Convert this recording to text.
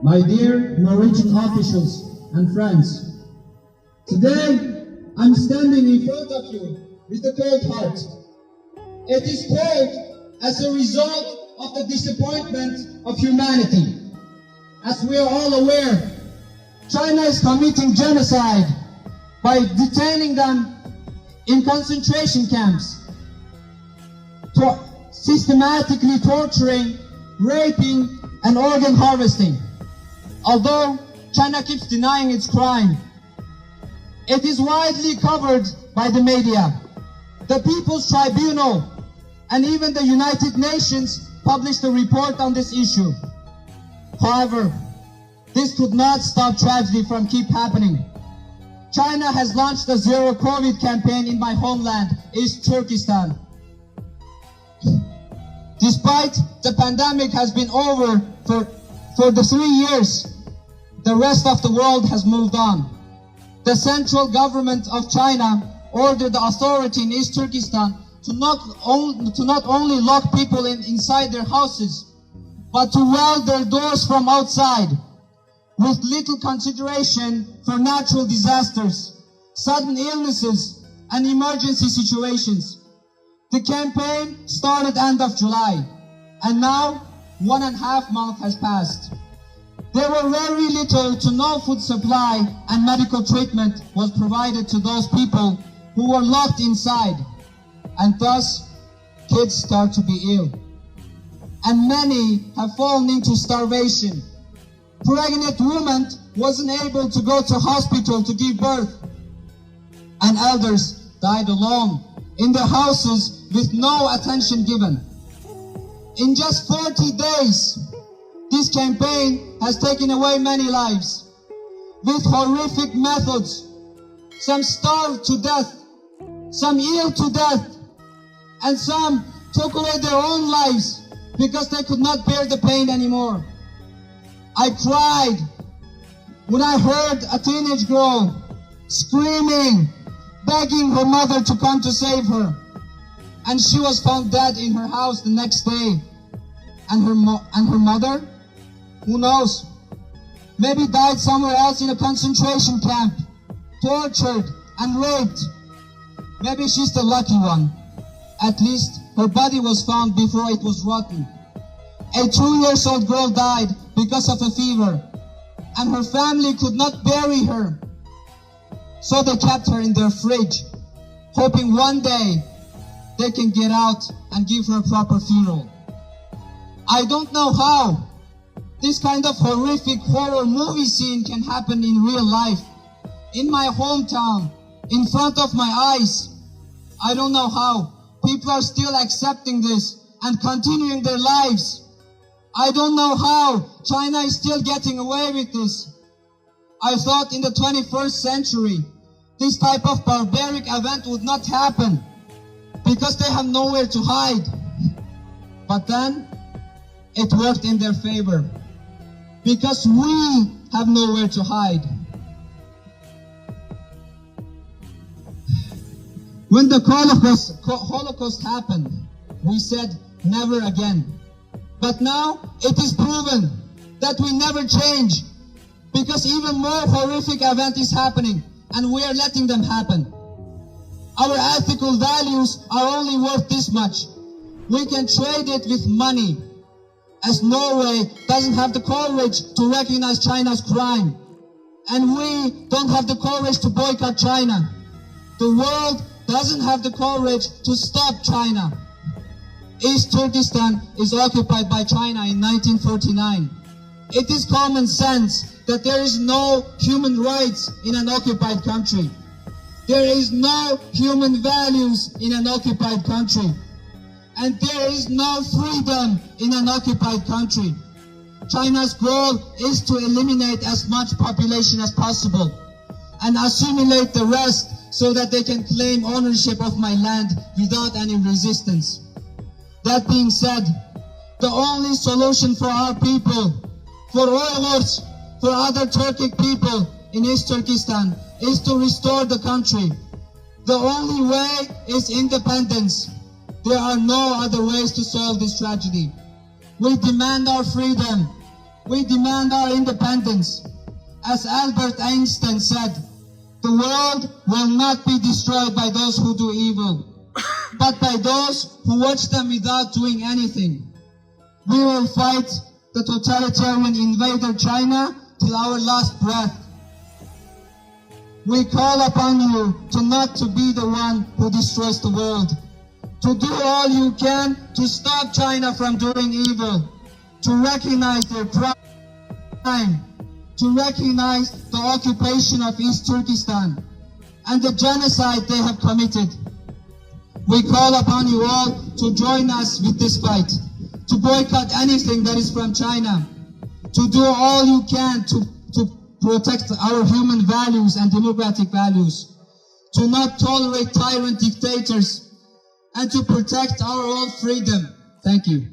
my dear Norwegian officials and friends. Today, I'm standing in front of you with a cold heart. It is cold as a result of the disappointment of humanity. As we are all aware, China is committing genocide by detaining them in concentration camps, systematically torturing, raping, and organ harvesting. Although China keeps denying its crime, it is widely covered by the media. The People's Tribunal and even the United Nations published a report on this issue. However, this could not stop tragedy from keep happening. China has launched a zero COVID campaign in my homeland, East Turkestan. Despite the pandemic has been over for the 3 years, the rest of the world has moved on. The central government of China ordered the authority in East Turkestan to not only lock people inside their houses, but to weld their doors from outside, with little consideration for natural disasters, sudden illnesses, and emergency situations. The campaign started end of July, and now 1.5 months has passed. There were very little to no food supply, and medical treatment was provided to those people who were locked inside, and thus kids start to be ill. And many have fallen into starvation. Pregnant women wasn't able to go to hospital to give birth, and elders died alone in their houses with no attention given. In just 40 days, this campaign has taken away many lives with horrific methods. Some starved to death, some ill to death, and some took away their own lives because they could not bear the pain anymore. I cried when I heard a teenage girl screaming, begging her mother to come to save her. And she was found dead in her house the next day. And her mother, who knows, maybe died somewhere else in a concentration camp, tortured and raped. Maybe she's the lucky one. At least her body was found before it was rotten. A 2-year-old girl died because of a fever, and her family could not bury her. So they kept her in their fridge, hoping one day they can get out and give her a proper funeral. I don't know how this kind of horrific horror movie scene can happen in real life, in my hometown, in front of my eyes. I don't know how people are still accepting this and continuing their lives. I don't know how China is still getting away with this. I thought in the 21st century, this type of barbaric event would not happen because they have nowhere to hide. But then, it worked in their favor because we have nowhere to hide. When the Holocaust happened, we said never again. But now it is proven that we never change because even more horrific event is happening and we are letting them happen. Our ethical values are only worth this much. We can trade it with money, as Norway doesn't have the courage to recognize China's crime. And we don't have the courage to boycott China. The world doesn't have the courage to stop China. East Turkestan is occupied by China in 1949. It is common sense that there is no human rights in an occupied country. There is no human values in an occupied country. And there is no freedom in an occupied country. China's goal is to eliminate as much population as possible and assimilate the rest so that they can claim ownership of my land without any resistance. That being said, the only solution for our people, for Uyghurs, for other Turkic people in East Turkestan is to restore the country. The only way is independence. There are no other ways to solve this tragedy. We demand our freedom. We demand our independence. As Albert Einstein said, the world will not be destroyed by those who do evil, but by those who watch them without doing anything. We will fight the totalitarian invader China till our last breath. We call upon you to not to be the one who destroys the world, to do all you can to stop China from doing evil, to recognize their crime, to recognize the occupation of East Turkestan and the genocide they have committed. We call upon you all to join us with this fight, to boycott anything that is from China, to do all you can to protect our human values and democratic values, to not tolerate tyrant dictators, and to protect our own freedom. Thank you.